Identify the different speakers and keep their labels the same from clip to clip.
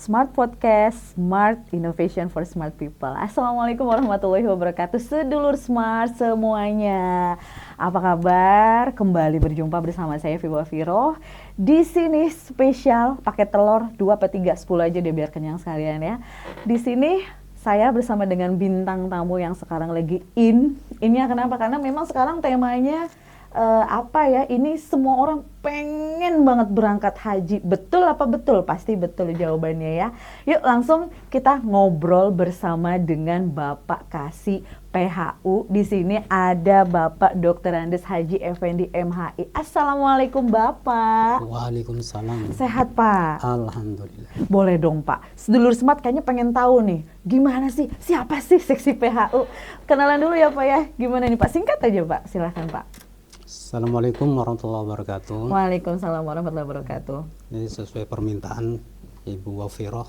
Speaker 1: Smart Podcast, Smart Innovation for Smart People. Assalamualaikum warahmatullahi wabarakatuh. Sedulur Smart semuanya. Apa kabar? Kembali berjumpa bersama saya Fiba Firoh. Di sini spesial pakai telur 2 apa 3, 10 aja deh biar kenyang sekalian ya. Di sini saya bersama dengan bintang tamu yang sekarang lagi Innya kenapa? Karena memang sekarang temanya ini semua orang pengen banget berangkat haji. Betul apa betul? Pasti betul jawabannya ya. Yuk langsung kita ngobrol bersama dengan Bapak Kasih PHU. Di sini ada Bapak Dr. Andes Haji Effendi MHI. Assalamualaikum Bapak.
Speaker 2: Waalaikumsalam.
Speaker 1: Sehat Pak?
Speaker 2: Alhamdulillah.
Speaker 1: Boleh dong Pak. Sedulur Smart kayaknya pengen tahu nih, gimana sih, siapa sih seksi PHU? Kenalan dulu ya Pak ya. Gimana nih Pak? Singkat aja Pak, silahkan Pak.
Speaker 2: Assalamualaikum warahmatullahi wabarakatuh.
Speaker 1: Waalaikumsalam warahmatullahi wabarakatuh.
Speaker 2: Ini sesuai permintaan Ibu Wafiroh,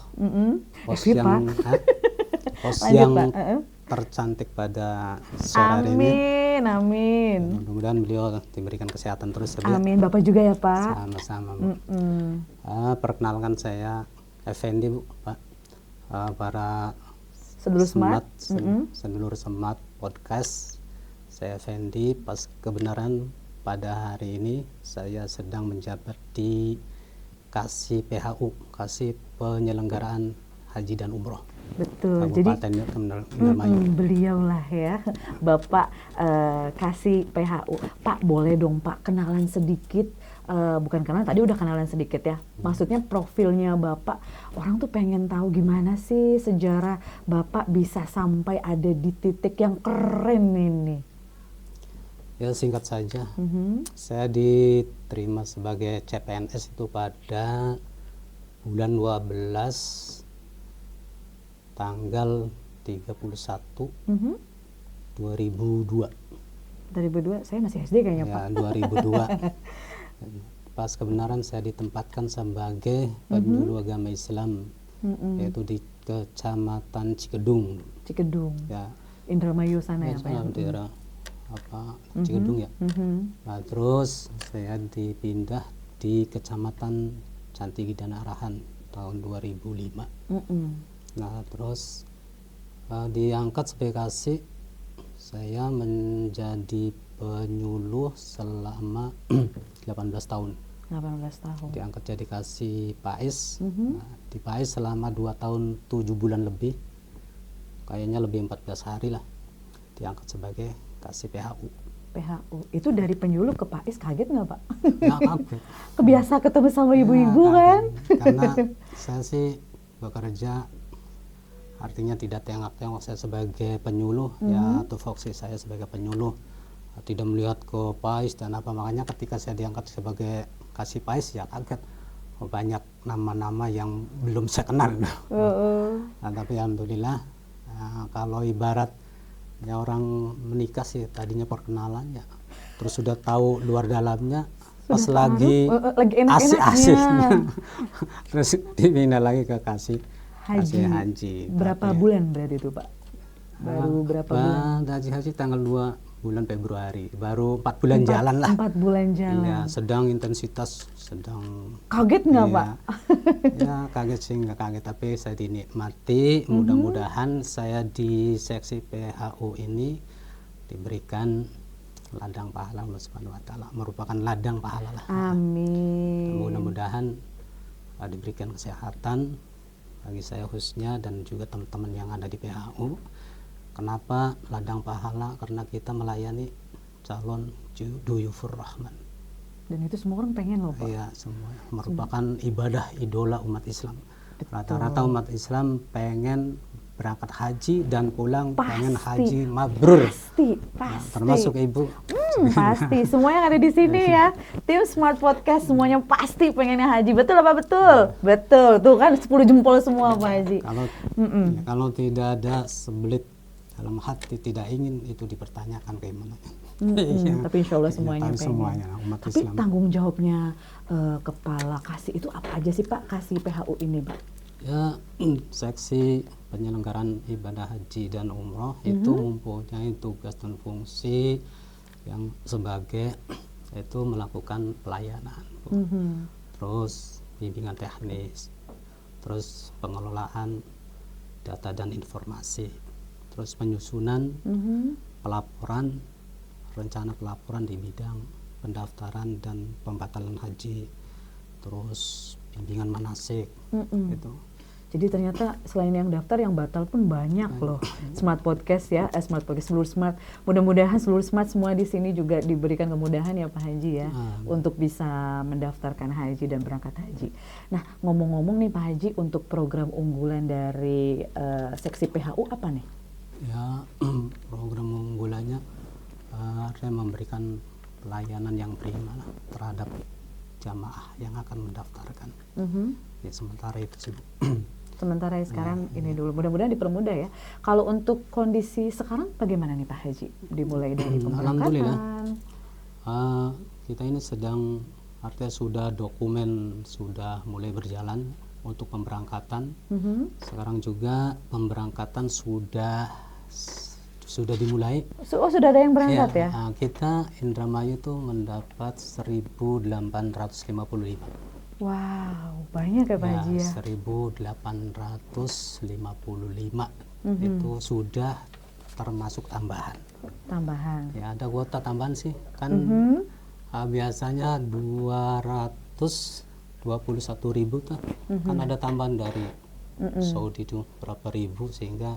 Speaker 2: host
Speaker 1: Lanjut,
Speaker 2: yang
Speaker 1: Pak.
Speaker 2: tercantik pada sore hari ini.
Speaker 1: Amin.
Speaker 2: Mudah-mudahan beliau diberikan kesehatan terus ya.
Speaker 1: Amin. Bapak juga ya Pak.
Speaker 2: Sama-sama Bu. Perkenalkan saya Effendi Bu, Pak. Para
Speaker 1: Sedulur Smart.
Speaker 2: sedulur Smart Podcast. Saya Effendi. Pas kebenaran pada hari ini saya sedang menjabat di Kasih PHU, Kasih Penyelenggaraan Haji dan Umroh.
Speaker 1: Betul.
Speaker 2: Kabupaten Indramayu.
Speaker 1: Beliaulah ya, Bapak Kasih PHU. Pak boleh dong Pak kenalan sedikit, bukan kenalan, tadi udah kenalan sedikit ya. Maksudnya profilnya Bapak, orang tuh pengen tahu gimana sih sejarah Bapak bisa sampai ada di titik yang keren ini.
Speaker 2: Ya singkat saja, saya diterima sebagai CPNS itu pada bulan 12 tanggal 31 2002.
Speaker 1: 2002, saya masih SD kayaknya Pak.
Speaker 2: Ya 2002. Pas kebenaran saya ditempatkan sebagai penyuluh agama Islam, yaitu di Kecamatan Cikedung. Ya,
Speaker 1: Indramayu sana ya Pak ya.
Speaker 2: Daerah Cikedung ya. Nah, terus saya dipindah di Kecamatan Cantigi dan Arahan tahun 2005. Nah, terus diangkat sebagai kasih, saya menjadi penyuluh selama 18 tahun.
Speaker 1: 18 tahun.
Speaker 2: Diangkat jadi kasih PAIS. Nah, di PAIS selama 2 tahun 7 bulan lebih. Kayaknya lebih 14 hari lah. Diangkat sebagai kasih PHU.
Speaker 1: Itu dari penyuluh ke PAIS, kaget nggak Pak?
Speaker 2: Ya kaget.
Speaker 1: Kebiasa ketemu sama ibu-ibu kan?
Speaker 2: Karena saya sih bekerja, artinya tidak tengok-tengok saya sebagai penyuluh, ya tupoksi saya sebagai penyuluh, tidak melihat ke PAIS dan apa. Makanya ketika saya diangkat sebagai kasih PAIS ya kaget. Banyak nama-nama yang belum saya kenal. Nah, tapi alhamdulillah, kalau ibarat ya orang menikah sih tadinya perkenalan ya, terus sudah tahu luar dalamnya, pas lagi asik-asiknya terus dipindah lagi ke kasih haji.
Speaker 1: Berapa bulan berarti itu Pak? Baru berapa bulan?
Speaker 2: Haji tanggal 2 bulan Februari, baru 4 bulan jalan lah.
Speaker 1: 4 bulan jalan.
Speaker 2: Ya, sedang intensitas, sedang.
Speaker 1: Kaget nggak Pak?
Speaker 2: Ya kaget sih, nggak kaget, tapi saya dinikmati. Mudah-mudahan saya di seksi PHU ini diberikan ladang pahala Allah Subhanahu wa Ta'ala, merupakan ladang pahala lah.
Speaker 1: Amin.
Speaker 2: Mudah-mudahan diberikan kesehatan bagi saya khususnya dan juga teman-teman yang ada di PHU. Kenapa ladang pahala? Karena kita melayani calon duyufur rahman.
Speaker 1: Dan itu semua orang pengen loh Pak.
Speaker 2: Iya, semua merupakan ibadah idola umat Islam. Rata-rata umat Islam pengen berangkat haji dan pulang pengen haji mabrur.
Speaker 1: Pasti.
Speaker 2: Termasuk ibu.
Speaker 1: Pasti. Semua yang ada di sini ya, tim Smart Podcast semuanya pasti pengennya haji. Betul apa betul? Betul. Tuh kan 10 jempol semua Pak Haji.
Speaker 2: Kalau tidak ada sebelit dalam hati tidak ingin, itu dipertanyakan gimana.
Speaker 1: Tapi insya Allah semuanya pengen.
Speaker 2: Semuanya umat
Speaker 1: Tapi
Speaker 2: Islam.
Speaker 1: tanggung jawabnya kepala kasih itu apa aja sih Pak, kasih PHU ini Pak?
Speaker 2: Ya, seksi penyelenggaraan ibadah haji dan umroh itu mempunyai tugas dan fungsi yang sebagai itu melakukan pelayanan, terus bimbingan teknis, terus pengelolaan data dan informasi, terus penyusunan pelaporan, rencana pelaporan di bidang pendaftaran dan pembatalan haji, terus bimbingan manasik gitu.
Speaker 1: Jadi ternyata selain yang daftar, yang batal pun banyak loh. Smart Podcast ya, Smart Podcast seluruh Smart. Mudah-mudahan seluruh Smart semua di sini juga diberikan kemudahan ya Pak Haji ya, untuk bisa mendaftarkan haji dan berangkat haji. Nah, ngomong-ngomong nih Pak Haji, untuk program unggulan dari seksi PHU apa nih?
Speaker 2: Ya, program unggulannya artinya memberikan pelayanan yang prima lah terhadap jamaah yang akan mendaftarkan. Ya, sementara itu sih.
Speaker 1: Sementara sekarang ini dulu, mudah-mudahan dipermudah ya. Kalau untuk kondisi sekarang bagaimana nih Pak Haji? Dimulai dari
Speaker 2: Alhamdulillah,
Speaker 1: pemberangkatan.
Speaker 2: kita ini sedang, artinya sudah dokumen sudah mulai berjalan untuk pemberangkatan. Sekarang juga pemberangkatan sudah dimulai.
Speaker 1: Oh, sudah ada yang berangkat ya?
Speaker 2: Kita Indramayu tuh mendapat 1.855.
Speaker 1: Wow, banyak ya Pak Haji ya?
Speaker 2: 1.855 itu sudah termasuk tambahan.
Speaker 1: Tambahan.
Speaker 2: Ya, ada kuota tambahan sih, kan biasanya 221.000 tuh, kan ada tambahan dari Saudi itu berapa ribu, sehingga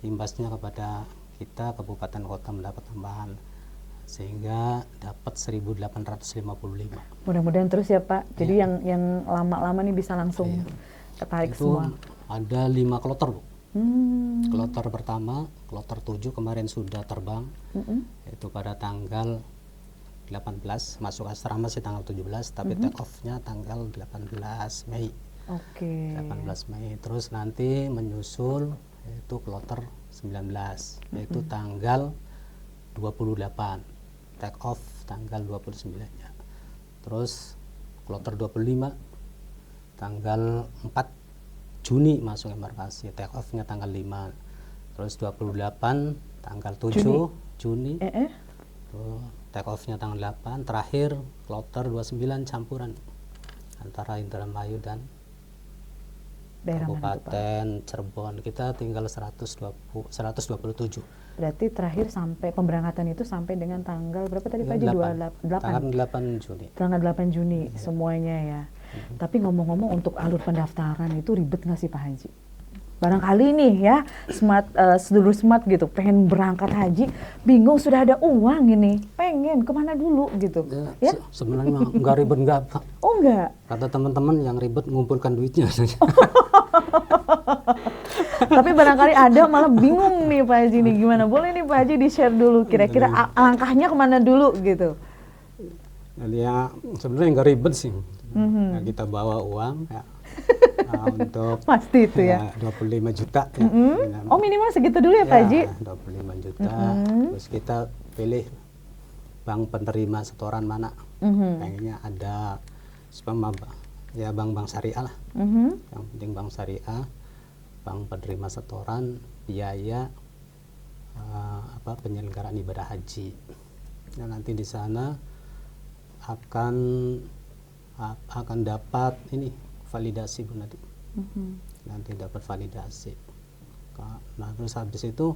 Speaker 2: imbasnya kepada kita kabupaten kota mendapat tambahan, sehingga dapat 1.855.
Speaker 1: Mudah-mudahan terus ya Pak. Jadi yang lama-lama nih bisa langsung ketarik
Speaker 2: itu
Speaker 1: semua.
Speaker 2: Ada 5 kloter, Bu. Kloter pertama, kloter 7 kemarin sudah terbang. Itu pada tanggal 18, masuk asrama sih tanggal 17, tapi take off-nya tanggal 18 Mei.
Speaker 1: Oke.
Speaker 2: 18 Mei. Terus nanti menyusul yaitu kloter 19, yaitu tanggal 28. Take off tanggal 29-nya. Terus kloter 25 tanggal 4 Juni masuk embarkasi, take off-nya tanggal 5. Terus 28 tanggal 7 Juni. Take off-nya tanggal 8. Terakhir kloter 29 campuran antara Indramayu dan Kabupaten Cirebon. Kita tinggal 127.
Speaker 1: Berarti terakhir sampai pemberangkatan itu sampai dengan tanggal berapa tadi Pak Haji? 28.
Speaker 2: Tanggal 8 Juni.
Speaker 1: Tanggal 8 Juni semuanya ya. Tapi ngomong-ngomong, untuk alur pendaftaran itu ribet nggak sih Pak Haji? Barangkali nih ya, sedulur smart gitu, pengen berangkat haji, bingung, sudah ada uang ini, pengen kemana dulu gitu. Ya?
Speaker 2: Sebenarnya nggak ribet, nggak Pak.
Speaker 1: Oh enggak?
Speaker 2: Kata teman-teman yang ribet ngumpulkan duitnya.
Speaker 1: Tapi barangkali ada malah bingung nih Pak Haji nih, gimana? Boleh nih Pak Haji di-share dulu, kira-kira langkahnya kemana dulu gitu.
Speaker 2: Jadi ya sebenarnya nggak ribet sih. Ya, kita bawa uang ya, untuk
Speaker 1: pasti itu ya
Speaker 2: 25 juta ya.
Speaker 1: Oh, minimal segitu dulu ya Pak Haji?
Speaker 2: 25 juta. Terus kita pilih bank penerima setoran mana. Pengennya ada ya bank-bank syariah lah. Yang penting bank syariah, bank penerima setoran, biaya penyelenggaraan ibadah haji. Nah, nanti di sana akan dapat ini validasi Bu nanti. Nanti dapat validasi. Nah, terus habis itu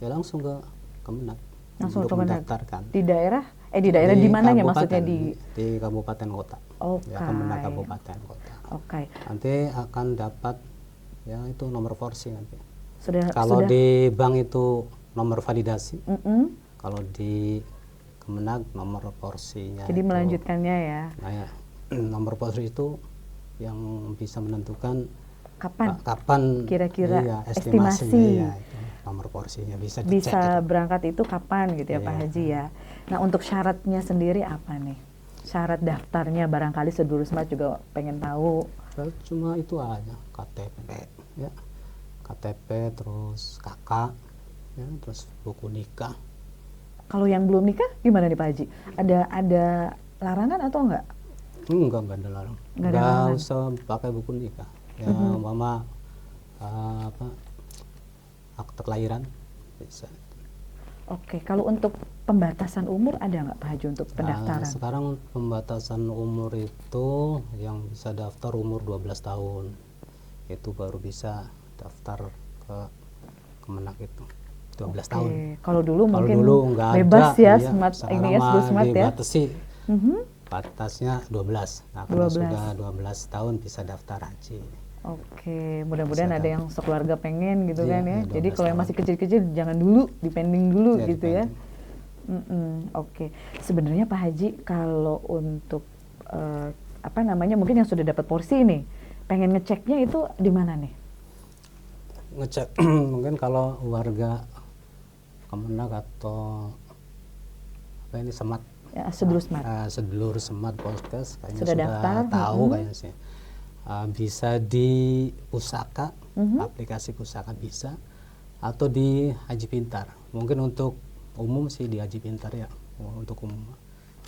Speaker 2: ya langsung ke Kemenag untuk mendaftarkan.
Speaker 1: Di daerah di mananya maksudnya di
Speaker 2: kabupaten kota.
Speaker 1: Okay.
Speaker 2: Ya, Kemenag kabupaten kota.
Speaker 1: Oke.
Speaker 2: Nanti akan dapat ya itu nomor porsi nanti.
Speaker 1: Sudah.
Speaker 2: Kalau di bank itu nomor validasi. Kalau di Kemenag nomor porsinya.
Speaker 1: Jadi
Speaker 2: itu,
Speaker 1: melanjutkannya ya.
Speaker 2: Nah, ya, nomor porsi itu yang bisa menentukan kapan
Speaker 1: kira-kira
Speaker 2: estimasi ya, itu nomor porsinya bisa dicek.
Speaker 1: Bisa berangkat itu kapan gitu ya Pak Haji ya. Nah, untuk syaratnya sendiri apa nih? Syarat daftarnya barangkali sedulur smart juga pengen tahu.
Speaker 2: Cuma itu aja, KTP ya. KTP terus KK ya, terus buku nikah.
Speaker 1: Kalau yang belum nikah gimana nih Pak Haji? Ada larangan atau enggak?
Speaker 2: Enggak ada larang. Enggak usah pakai buku nikah. Ya, mama akte kelahiran bisa.
Speaker 1: Oke, kalau untuk pembatasan umur ada nggak Pak Haji untuk pendaftaran?
Speaker 2: Sekarang pembatasan umur itu yang bisa daftar umur 12 tahun. itu baru bisa daftar ke Kemenak itu 12
Speaker 1: Oke.
Speaker 2: tahun.
Speaker 1: Kalau dulu
Speaker 2: Kalau
Speaker 1: mungkin
Speaker 2: dulu nggak
Speaker 1: bebas
Speaker 2: ada,
Speaker 1: ya
Speaker 2: iya.
Speaker 1: smart
Speaker 2: Sekarang
Speaker 1: ini ya,
Speaker 2: mah
Speaker 1: School Smart ya.
Speaker 2: dibatasi,
Speaker 1: Mhm.
Speaker 2: batasnya 12. Nah, kalau
Speaker 1: 12.
Speaker 2: sudah 12 tahun bisa daftar haji.
Speaker 1: Oke, mudah-mudahan
Speaker 2: Bisa
Speaker 1: ada
Speaker 2: kan.
Speaker 1: yang sekeluarga pengen gitu
Speaker 2: Iya,
Speaker 1: kan ya.
Speaker 2: iya,
Speaker 1: Jadi
Speaker 2: 12
Speaker 1: kalau yang
Speaker 2: tahun.
Speaker 1: masih kecil-kecil jangan dulu, dipending dulu
Speaker 2: Iya,
Speaker 1: gitu ya.
Speaker 2: dipending.
Speaker 1: Oke, sebenarnya Pak Haji kalau untuk apa namanya mungkin yang sudah dapat porsi nih, pengen ngeceknya itu di mana nih?
Speaker 2: Ngecek mungkin kalau warga Kemenak atau apa ini Semat,
Speaker 1: Ya, sedulur smart.
Speaker 2: sedulur Semat Polkes kayaknya
Speaker 1: Sudah
Speaker 2: sudah
Speaker 1: daftar,
Speaker 2: tahu kayaknya sih. Bisa di Pusaka, aplikasi Pusaka bisa, atau di Haji Pintar. Mungkin untuk umum sih di Haji Pintar ya, untuk umum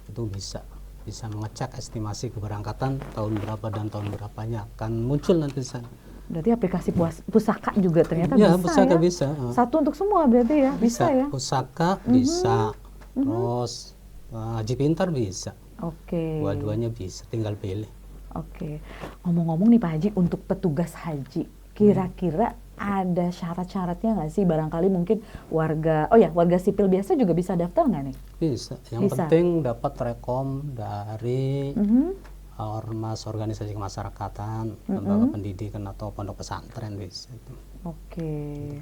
Speaker 2: itu bisa mengecek estimasi keberangkatan tahun berapa dan tahun berapanya akan muncul nanti di sana.
Speaker 1: Berarti aplikasi pusaka juga ternyata
Speaker 2: Ya,
Speaker 1: bisa
Speaker 2: Pusaka
Speaker 1: ya?
Speaker 2: bisa.
Speaker 1: Satu untuk semua berarti ya? Bisa ya?
Speaker 2: Pusaka bisa, terus Haji Pintar bisa.
Speaker 1: Oke.
Speaker 2: Dua-duanya bisa, tinggal pilih.
Speaker 1: Oke. Ngomong-ngomong nih Pak Haji, untuk petugas haji, kira-kira ada syarat-syaratnya nggak sih? Barangkali mungkin warga sipil biasa juga bisa daftar nggak nih?
Speaker 2: Bisa. Yang
Speaker 1: Bisa.
Speaker 2: penting dapat rekom dari
Speaker 1: Mhm.
Speaker 2: ormas organisasi kemasyarakatan, lembaga pendidikan atau pondok pesantren bisa.
Speaker 1: Oke.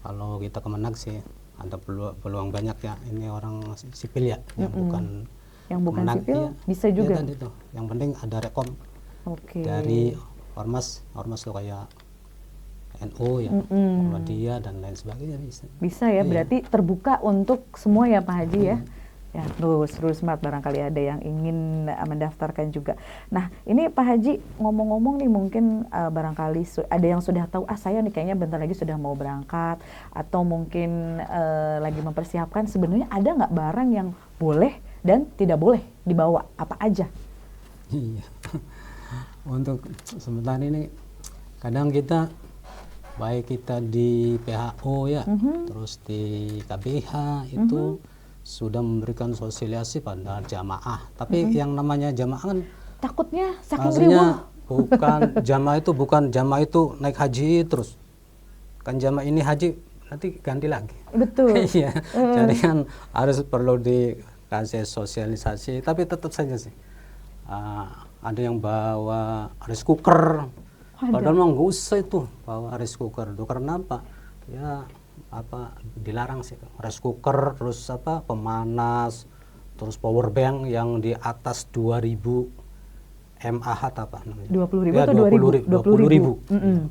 Speaker 2: Kalau kita Kemenak sih ada peluang banyak ya. Ini orang sipil ya, yang bukan
Speaker 1: Yang bukan
Speaker 2: Kemenak,
Speaker 1: sipil
Speaker 2: iya.
Speaker 1: bisa
Speaker 2: Iya
Speaker 1: juga?
Speaker 2: tadi tuh. Yang penting ada rekom
Speaker 1: Oke.
Speaker 2: dari ormas lo kayak NU ya, Muhammadiyah dan lain sebagainya bisa.
Speaker 1: Bisa ya,
Speaker 2: Iya.
Speaker 1: berarti terbuka untuk semua ya Pak Haji ya? Ya, terus smart barangkali ada yang ingin mendaftarkan juga. Nah, ini Pak Haji ngomong-ngomong nih mungkin barangkali ada yang sudah tahu, saya nih kayaknya bentar lagi sudah mau berangkat, atau mungkin lagi mempersiapkan, sebenarnya ada nggak barang yang boleh dan tidak boleh dibawa, apa aja?
Speaker 2: Iya. Untuk sebentar ini kadang kita baik kita di PHO ya, terus di KBH itu sudah memberikan sosialisasi pada jamaah. Tapi yang namanya jamaah kan
Speaker 1: Takutnya saking
Speaker 2: maksudnya
Speaker 1: riuh.
Speaker 2: bukan jamaah itu naik haji terus. Kan jamaah ini haji nanti ganti lagi.
Speaker 1: Betul.
Speaker 2: Iya. Jadi kan harus perlu dikasih sosialisasi, tapi tetap saja sih. Ada yang bawa rice cooker, padahal mah nggak usah itu bawa rice cooker. Karena apa? Ya dilarang sih rice cooker, terus pemanas, terus power bank yang di atas 2000 mAh apa namanya?
Speaker 1: 20.000
Speaker 2: Ya,
Speaker 1: atau 2.000?
Speaker 2: 20.000.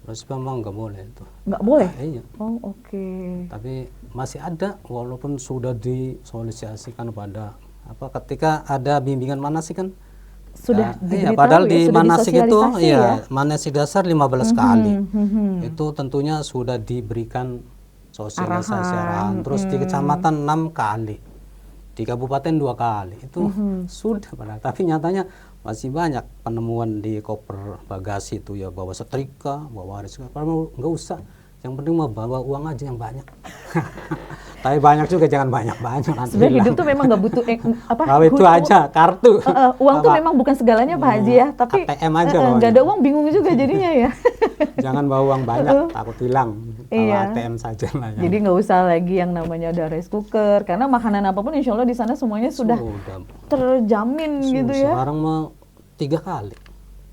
Speaker 2: Terus memang nggak boleh itu.
Speaker 1: Nggak boleh?
Speaker 2: Iya.
Speaker 1: Oh, oke.
Speaker 2: Tapi masih ada walaupun sudah disosialisasikan pada ketika ada bimbingan manasik kan
Speaker 1: Sudah
Speaker 2: iya,
Speaker 1: diberitahu
Speaker 2: padahal
Speaker 1: ya,
Speaker 2: di
Speaker 1: sudah
Speaker 2: manasik itu
Speaker 1: disosialisasi ya?
Speaker 2: manasik dasar 15 kali. Itu tentunya sudah diberikan sosialisasi arahan. Terus di kecamatan 6 kali. Di kabupaten 2 kali. Itu sudah padahal. Tapi nyatanya masih banyak penemuan di koper bagasi itu ya, bawa setrika, bawa rice cooker. Padahal nggak usah. Yang penting mau bawa uang aja yang banyak. Tapi banyak juga, jangan banyak-banyak.
Speaker 1: Sebenarnya hidup tuh memang nggak butuh
Speaker 2: itu aja kartu.
Speaker 1: Uang tuh memang bukan segalanya Pak Haji ya, tapi
Speaker 2: ATM aja
Speaker 1: nggak ada uang bingung juga jadinya ya.
Speaker 2: Jangan bawa uang banyak, takut hilang. Bawa ATM saja lah.
Speaker 1: Jadi nggak usah lagi yang namanya ada rice cooker, karena makanan apapun insya Allah di sana semuanya sudah terjamin gitu ya.
Speaker 2: Sekarang mah 3 kali.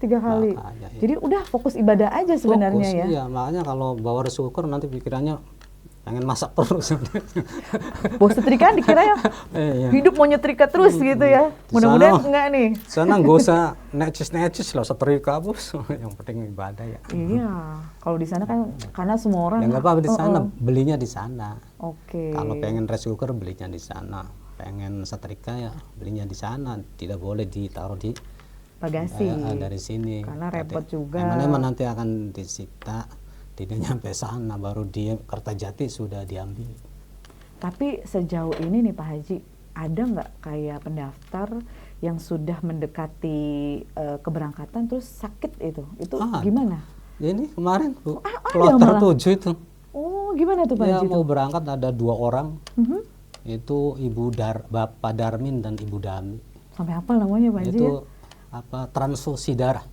Speaker 1: 3 kali.
Speaker 2: Makanya, ya.
Speaker 1: Jadi udah fokus ibadah aja sebenarnya ya.
Speaker 2: Iya, makanya kalau bawa rice cooker nanti pikirannya pengen masak terus.
Speaker 1: Bawa setrika dikira ya hidup mau nyetrika terus gitu ya. Mudah-mudahan enggak nih.
Speaker 2: Sana nggak usah necis lah setrika bos. Yang penting ibadah ya.
Speaker 1: Iya, kalau di sana kan karena semua orang.
Speaker 2: Ya nggak apa-apa di sana, belinya di sana.
Speaker 1: Oke.
Speaker 2: Kalau pengen rice cooker belinya di sana. Pengen setrika ya belinya di sana. Tidak boleh ditaruh di
Speaker 1: bagasi.
Speaker 2: Dari sini.
Speaker 1: Karena repot juga.
Speaker 2: Emang nanti akan disita. Tidak nyampe sana, baru di Kertajati sudah diambil.
Speaker 1: Tapi sejauh ini nih Pak Haji, ada nggak kayak pendaftar yang sudah mendekati keberangkatan terus sakit itu gimana?
Speaker 2: Ini kemarin
Speaker 1: kloter
Speaker 2: 7 itu.
Speaker 1: Oh, gimana tuh Pak
Speaker 2: Ya,
Speaker 1: Haji?
Speaker 2: mau berangkat ada 2 orang. Itu Bapak Darmin dan Ibu Dami.
Speaker 1: Sampai apa namanya Pak Haji?
Speaker 2: Itu transfusi darah.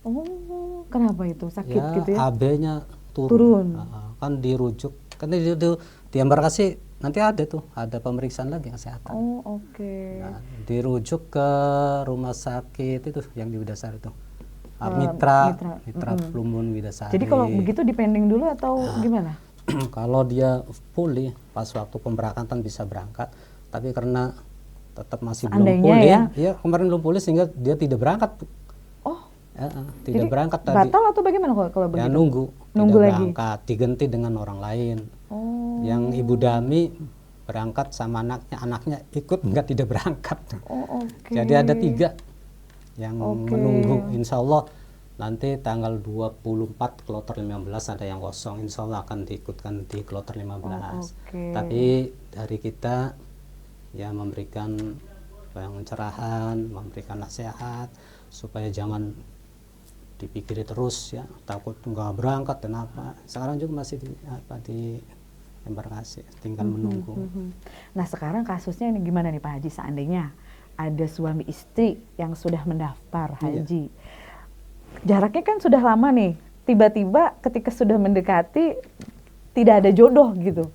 Speaker 1: Oh, kenapa itu? Sakit
Speaker 2: Ya,
Speaker 1: gitu ya?
Speaker 2: AB-nya turun.
Speaker 1: Turun.
Speaker 2: Kan dirujuk, kan di embarkasi nanti ada pemeriksaan lagi kesehatan.
Speaker 1: Oh, oke.
Speaker 2: Nah, dirujuk ke rumah sakit itu yang di Widasari itu.
Speaker 1: Mitra.
Speaker 2: Mitra Plumbon Widasari.
Speaker 1: Jadi kalau begitu dipending dulu atau gimana?
Speaker 2: Kalau dia pulih pas waktu pemberangkatan bisa berangkat, tapi karena tetap masih belum
Speaker 1: Seandainya
Speaker 2: pulih,
Speaker 1: ya.
Speaker 2: kemarin belum pulih sehingga dia tidak berangkat.
Speaker 1: Oh,
Speaker 2: Tidak
Speaker 1: jadi
Speaker 2: berangkat tadi.
Speaker 1: batal atau bagaimana kalau
Speaker 2: Ya
Speaker 1: begitu?
Speaker 2: nunggu
Speaker 1: Nunggu
Speaker 2: tidak
Speaker 1: lagi.
Speaker 2: berangkat, diganti dengan orang lain.
Speaker 1: Oh,
Speaker 2: Yang ibu Dami berangkat sama anaknya ikut tidak berangkat.
Speaker 1: oh oke.
Speaker 2: Jadi ada 3 yang
Speaker 1: Oke.
Speaker 2: menunggu. Insya Allah nanti tanggal 24 kloter 15 ada yang kosong. Insya Allah akan diikutkan di kloter 15.
Speaker 1: Oke.
Speaker 2: Tapi dari kita ya memberikan pencerahan, memberikan nasihat supaya jangan dipikiri terus ya, takut nggak berangkat dan apa. Sekarang juga masih di embarkasi, tinggal menunggu.
Speaker 1: Nah, sekarang kasusnya ini gimana nih Pak Haji? Seandainya ada suami istri yang sudah mendaftar haji, jaraknya kan sudah lama nih, tiba-tiba ketika sudah mendekati tidak ada jodoh gitu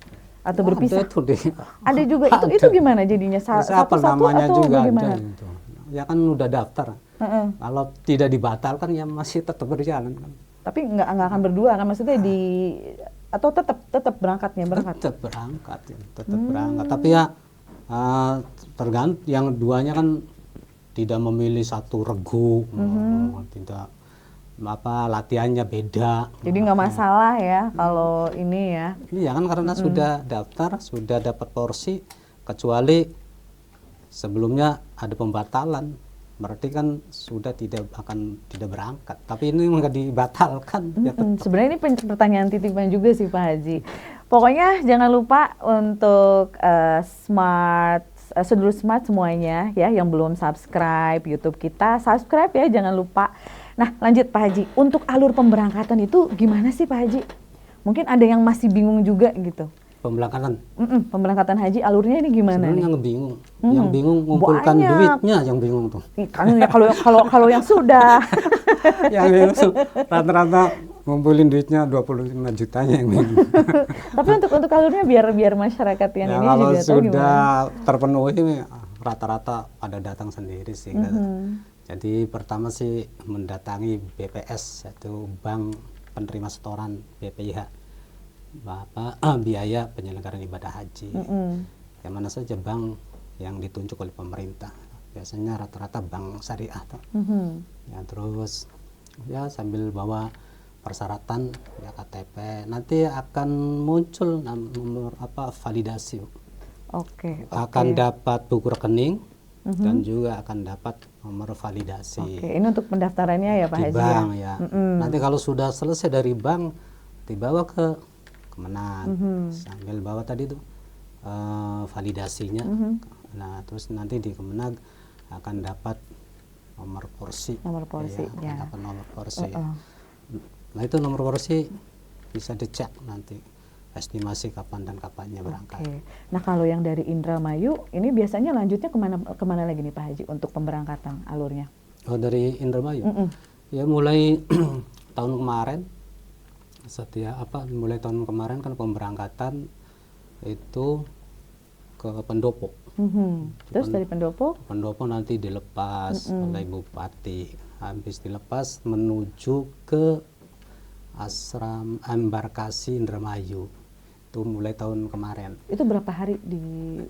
Speaker 1: atau berpisah.
Speaker 2: Ada, itu deh.
Speaker 1: Ada juga itu gimana jadinya?
Speaker 2: Siapa
Speaker 1: Satu-satu
Speaker 2: namanya
Speaker 1: atau
Speaker 2: juga
Speaker 1: bagaimana?
Speaker 2: ada itu. Ya kan udah daftar. Kalau tidak dibatalkan ya masih tetap berjalan kan.
Speaker 1: Tapi nggak akan berdua kan, maksudnya atau tetap berangkat.
Speaker 2: Tetap berangkat ya, tetap berangkat. Tapi ya tergantung, yang duanya kan tidak memilih satu regu, tidak latihannya beda.
Speaker 1: Jadi nggak masalah ya kalau ini ya.
Speaker 2: Iya kan, karena sudah daftar, sudah dapat porsi, kecuali sebelumnya ada pembatalan, berarti kan sudah tidak berangkat. Tapi ini nggak dibatalkan. Ya
Speaker 1: sebenarnya ini pertanyaan titipan juga sih Pak Haji. Pokoknya jangan lupa untuk sedulur smart semuanya ya, yang belum subscribe YouTube kita, subscribe ya, jangan lupa. Nah, lanjut Pak Haji, untuk alur pemberangkatan itu gimana sih Pak Haji? Mungkin ada yang masih bingung juga gitu. Pemberangkatan haji alurnya ini gimana?
Speaker 2: Sebenarnya nggak bingung. Yang bingung ngumpulkan duitnya, yang bingung tuh.
Speaker 1: Kan ya kalau yang sudah.
Speaker 2: Yang bingung rata-rata ngumpulin duitnya 25 jutanya yang bingung.
Speaker 1: Tapi untuk alurnya biar masyarakat yang
Speaker 2: ya,
Speaker 1: ini
Speaker 2: kalau
Speaker 1: juga tahu
Speaker 2: sudah
Speaker 1: gimana?
Speaker 2: terpenuhi rata-rata pada datang sendiri sih. Jadi pertama sih mendatangi BPS, yaitu Bank Penerima Setoran BPIH. Biaya penyelenggaraan ibadah haji. Yang mana saja bank yang ditunjuk oleh pemerintah, biasanya rata-rata bank syariah. Ya, terus ya sambil bawa persyaratan ya KTP, nanti akan muncul nomor validasi. Akan dapat buku rekening dan juga akan dapat nomor validasi.
Speaker 1: Ini untuk pendaftarannya ya Pak Haji.
Speaker 2: Di bank ya. Nanti kalau sudah selesai dari bank dibawa ke Kemenag, sambil bawa tadi tuh validasinya. Nah, terus nanti di Kemenag akan dapat nomor porsi.
Speaker 1: Ya.
Speaker 2: Dapat nomor porsi. Nah, itu nomor porsi bisa dicek nanti estimasi kapan dan kapannya berangkat.
Speaker 1: Nah, kalau yang dari Indramayu ini biasanya lanjutnya kemana lagi nih Pak Haji untuk pemberangkatan alurnya?
Speaker 2: Oh, dari Indramayu. Ya mulai tahun kemarin. Mulai tahun kemarin kan pemberangkatan itu ke pendopo.
Speaker 1: Terus dari pendopo
Speaker 2: nanti dilepas oleh bupati. Habis dilepas menuju ke asram embarkasi Indramayu. Itu mulai tahun kemarin.
Speaker 1: Itu berapa hari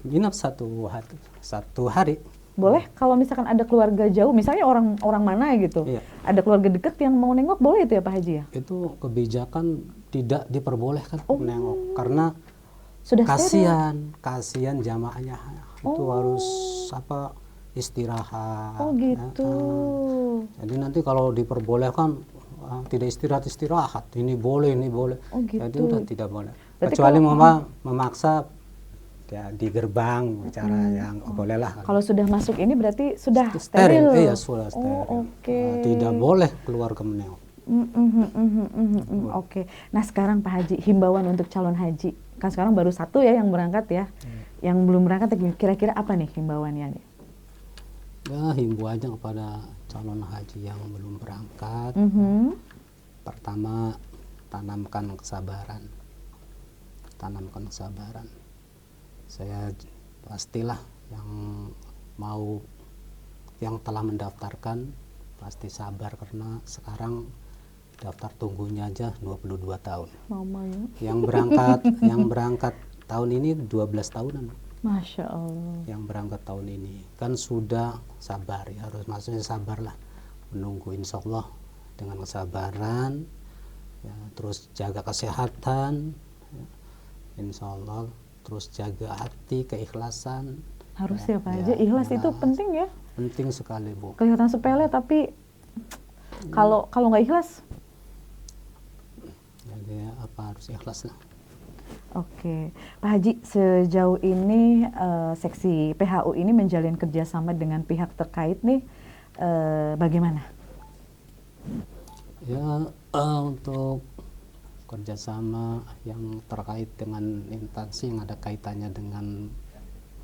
Speaker 2: Nginap satu hari.
Speaker 1: Boleh kalau misalkan ada keluarga jauh, misalnya orang mana gitu, ada keluarga dekat yang mau nengok, boleh itu ya Pak Haji ya?
Speaker 2: Itu kebijakan tidak diperbolehkan menengok karena
Speaker 1: sudah
Speaker 2: kasihan jamaahnya itu harus istirahat.
Speaker 1: Oh gitu.
Speaker 2: Jadi nanti kalau diperbolehkan tidak istirahat, ini boleh.
Speaker 1: Oh gitu.
Speaker 2: Jadi udah tidak boleh.
Speaker 1: Berarti
Speaker 2: kecuali memaksa ya di gerbang bicara yang boleh lah.
Speaker 1: Kalau sudah masuk ini berarti sudah steril.
Speaker 2: Iya, sudah steril. Tidak boleh keluar ke menengok.
Speaker 1: Nah, sekarang Pak Haji, himbauan untuk calon haji. Kan sekarang baru 1 ya yang berangkat ya. Yang belum berangkat kira-kira apa nih himbauannya nih?
Speaker 2: Ya, himbauannya kepada calon haji yang belum berangkat. Pertama, tanamkan kesabaran. Saya pastilah yang telah mendaftarkan pasti sabar, karena sekarang daftar tunggunya aja 22 tahun.
Speaker 1: Mama ya.
Speaker 2: Yang berangkat tahun ini 12 tahunan.
Speaker 1: Masya Allah.
Speaker 2: Yang berangkat tahun ini kan sudah sabar ya, harus maksudnya sabarlah menunggu, insya Allah dengan kesabaran ya, terus jaga kesehatan ya, insya Allah, terus jaga hati, keikhlasan.
Speaker 1: Harus ya Pak Haji, ikhlas itu penting ya.
Speaker 2: Penting sekali Bu.
Speaker 1: Kelihatan sepele tapi kalau nggak ikhlas.
Speaker 2: Jadi harus ikhlas lah.
Speaker 1: Oke, Pak Haji, sejauh ini seksi PHU ini menjalin kerjasama dengan pihak terkait nih, bagaimana?
Speaker 2: Ya, untuk kerjasama yang terkait dengan instansi yang ada kaitannya dengan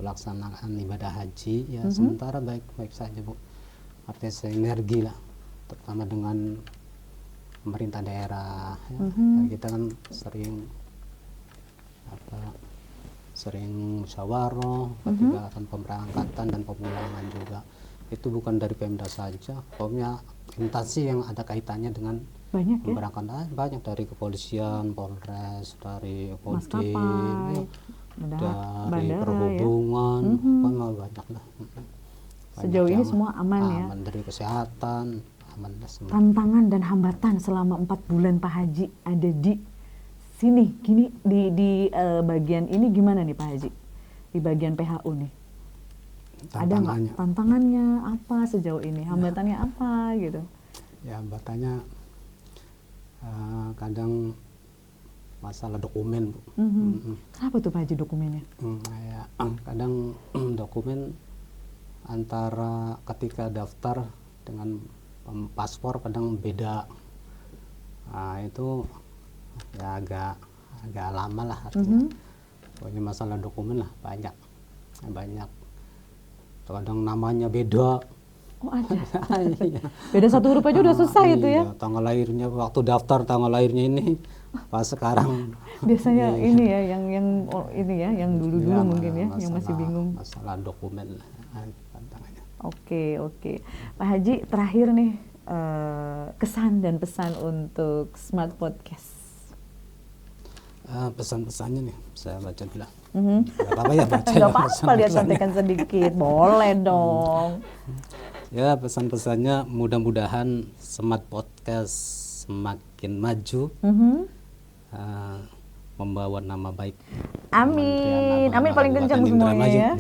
Speaker 2: pelaksanaan ibadah haji, ya sementara baik-baik saja Bu. Artinya sinergi lah, terutama dengan pemerintah daerah. Ya. Kita kan sering musyawarah ketika akan pemberangkatan dan pemulangan juga. Itu bukan dari Pemda saja, pokoknya instansi yang ada kaitannya dengan
Speaker 1: banyak
Speaker 2: pemberangkatan ya? Banyak, dari kepolisian, Polres, dari Kodim, ya, dari
Speaker 1: bandara,
Speaker 2: perhubungan,
Speaker 1: ya?
Speaker 2: Banyak lah.
Speaker 1: Sejauh ini semua aman ya?
Speaker 2: Aman, dari kesehatan, aman lah semua.
Speaker 1: Tantangan dan hambatan selama 4 bulan Pak Haji ada di sini, di bagian ini gimana nih Pak Haji? Di bagian PHU nih. Ada nggak tantangannya apa sejauh ini? Hambatannya apa gitu?
Speaker 2: Ya, hambatannya kadang masalah dokumen Bu.
Speaker 1: Kenapa tuh Pak Haji dokumennya?
Speaker 2: Ya, kadang dokumen antara ketika daftar dengan paspor kadang beda. Nah, itu ya agak lama lah artinya. Pokoknya masalah dokumen lah banyak. Kadang namanya beda.
Speaker 1: Oh ada. Beda satu huruf aja udah susah itu ya.
Speaker 2: Tanggal lahirnya waktu daftar, tanggal lahirnya ini pas sekarang.
Speaker 1: Biasanya ini ya yang dulu mungkin ya, yang masih bingung.
Speaker 2: Masalah dokumen lah tantangannya.
Speaker 1: Oke. Pak Haji, terakhir nih kesan dan pesan untuk Smart Podcast.
Speaker 2: Pesan-pesannya nih saya baca dulu. Gak apa-apa ya baca.
Speaker 1: Gak apa-apa, lihat contekan sedikit, boleh dong.
Speaker 2: Ya, pesan-pesannya mudah-mudahan Smart Podcast semakin maju, membawa nama baik.
Speaker 1: Amin paling kencang semuanya ya.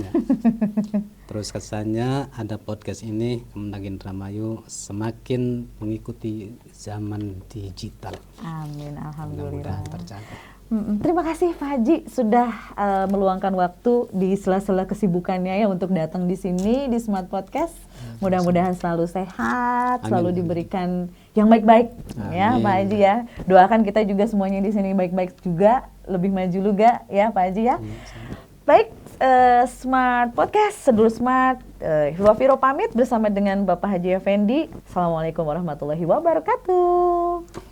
Speaker 2: Terus kesannya ada podcast ini Kementerian Indramayu semakin mengikuti zaman digital.
Speaker 1: Amin, alhamdulillah.
Speaker 2: Mudah-mudahan tercapai.
Speaker 1: Terima kasih Pak Haji sudah meluangkan waktu di sela-sela kesibukannya ya untuk datang di sini di Smart Podcast. Mudah-mudahan selalu sehat, selalu diberikan yang baik-baik ya Pak Haji ya. Doakan kita juga semuanya di sini baik-baik juga, lebih maju juga ya Pak Haji ya. Baik, Smart Podcast, Sedulur Smart, Hilwafiro pamit bersama dengan Bapak Haji Effendi. Assalamualaikum warahmatullahi wabarakatuh.